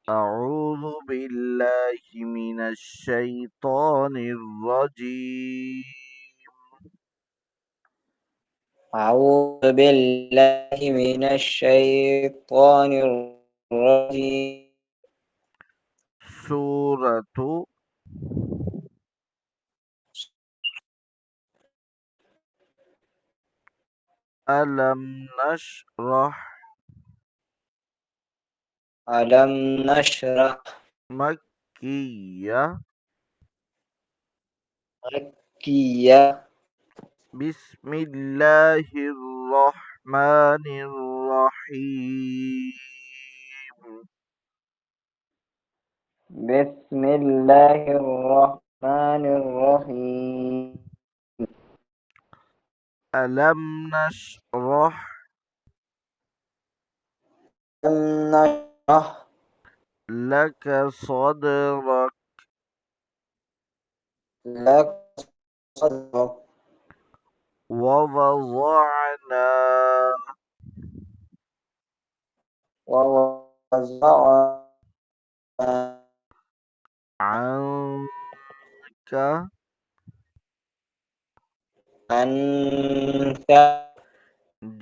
أعوذ بالله من الشيطان الرجيم. أعوذ بالله من الشيطان الرجيم. سورة ألم نشرح ألم نشرح مكية. مكية. بسم الله الرحمن الرحيم. بسم الله الرحمن الرحيم. ألم نشرح ألم نشرح لك صدرك لك صدرك ووضعنا ووضعنا عنك عنك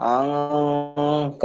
عنك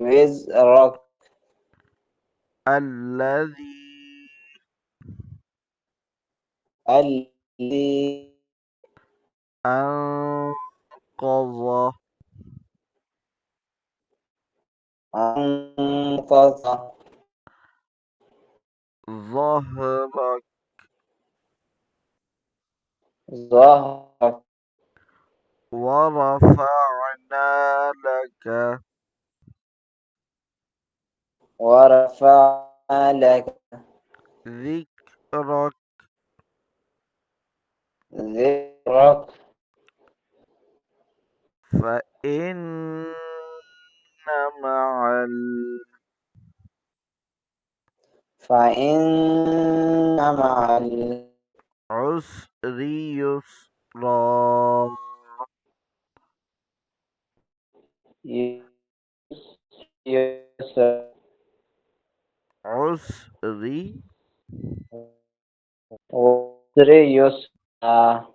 وزرك الذي الذي أنقض أنقذ ظهرك ظهرك ورفعنا لك ورفعنا لك ذكرك ذكرك فإن مع فإن مع العسر يسرا. اليسر عسر يسرا.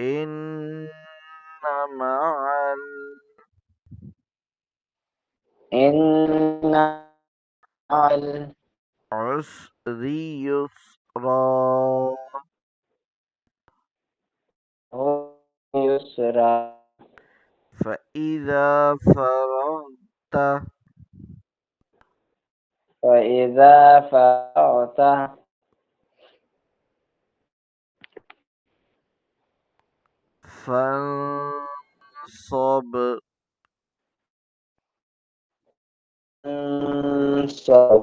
إن مع إن مع العسر يسرا. يسرا. فإذا فرغت فإذا فرغت فانصب فانصب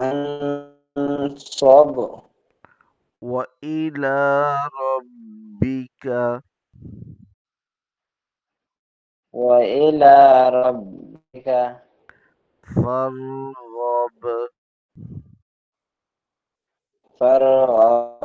فانصب وإلى ربك وإلى ربك فارغب. فارغب.